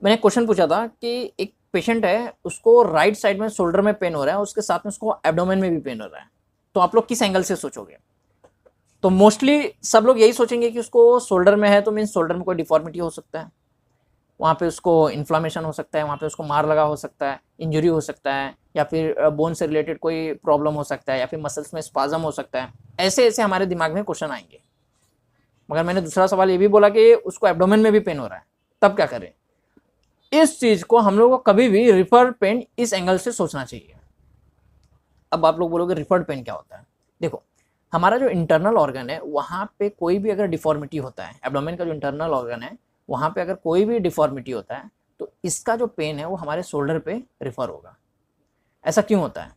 मैंने क्वेश्चन पूछा था कि एक पेशेंट है, उसको राइट साइड में शोल्डर में पेन हो रहा है, उसके साथ में उसको एब्डोमेन में भी पेन हो रहा है, तो आप लोग किस एंगल से सोचोगे? तो मोस्टली सब लोग यही सोचेंगे कि उसको शोल्डर में है तो मीन्स शोल्डर में कोई डिफॉर्मिटी हो सकता है, वहाँ पे उसको इन्फ्लामेशन हो सकता है, वहाँ पे उसको मार लगा हो सकता है, इंजरी हो सकता है, या फिर बोन से रिलेटेड कोई प्रॉब्लम हो सकता है, या फिर मसल्स में स्पाजम हो सकता है। ऐसे ऐसे हमारे दिमाग में क्वेश्चन आएंगे। मगर मैंने दूसरा सवाल ये भी बोला कि उसको एब्डोमेन में भी पेन हो रहा है, तब क्या करें? इस चीज को हम लोग को कभी भी रिफर्ड पेन इस एंगल से सोचना चाहिए। अब आप लोग बोलोगे रिफर्ड पेन क्या होता है? देखो, हमारा जो इंटरनल ऑर्गन है वहाँ पे कोई भी अगर डिफॉर्मिटी होता है, एब्डोमेन का जो इंटरनल ऑर्गन है वहाँ पे अगर कोई भी डिफॉर्मिटी होता है तो इसका जो पेन है वो हमारे शोल्डर पे रिफर होगा। ऐसा क्यों होता है?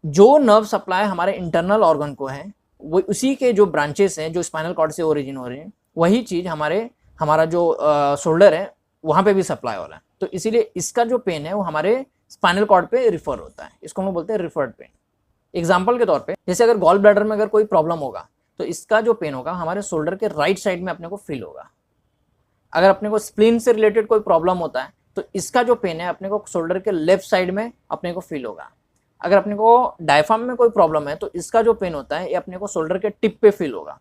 जो नर्व सप्लाई हमारे इंटरनल ऑर्गन को है, वो उसी के जो ब्रांचेस हैं जो स्पाइनल कॉर्ड से ओरिजिन हो रही हैं, वही चीज हमारा जो शोल्डर है वहां पे भी सप्लाई हो रहा है। तो इसीलिए इसका जो पेन है वो हमारे स्पाइनल कॉर्ड पे रिफर होता है। इसको हम लोग बोलते हैं रिफर्ड पेन। एग्जाम्पल के तौर पे, जैसे अगर गॉल ब्लैडर में अगर कोई प्रॉब्लम होगा तो इसका जो पेन होगा हमारे शोल्डर के राइट साइड में अपने को फील होगा। अगर अपने को स्प्लीन से रिलेटेड कोई प्रॉब्लम होता है तो इसका जो पेन है अपने को शोल्डर के लेफ्ट साइड में अपने को फील होगा। अगर अपने को डायफ्राम में कोई प्रॉब्लम है तो इसका जो पेन होता है ये अपने को शोल्डर के टिप पे फील होगा।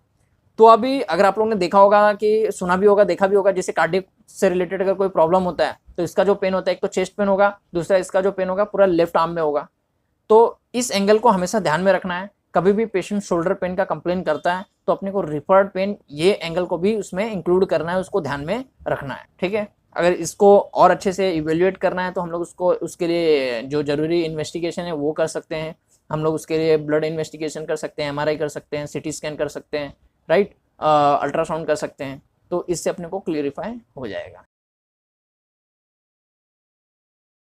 तो अभी अगर आप लोगों ने देखा होगा कि सुना भी होगा, देखा भी होगा, जैसे कार्डियक से रिलेटेड अगर कोई प्रॉब्लम होता है तो इसका जो पेन होता है, एक तो चेस्ट पेन होगा, दूसरा इसका जो पेन होगा पूरा लेफ्ट आर्म में होगा। तो इस एंगल को हमेशा ध्यान में रखना है। कभी भी पेशेंट शोल्डर पेन का कंप्लेन करता है तो अपने को रिफर्ड पेन ये एंगल को भी उसमें इंक्लूड करना है, उसको ध्यान में रखना है। ठीक है, अगर इसको और अच्छे से इवेल्युएट करना है तो हम लोग उसको उसके लिए जो जरूरी इन्वेस्टिगेशन है वो कर सकते हैं। हम लोग उसके लिए ब्लड इन्वेस्टिगेशन कर सकते हैं, एमआरआई कर सकते हैं, सीटी स्कैन कर सकते हैं, राइट, अल्ट्रासाउंड कर सकते हैं। तो इससे अपने को क्लियरिफाई हो जाएगा।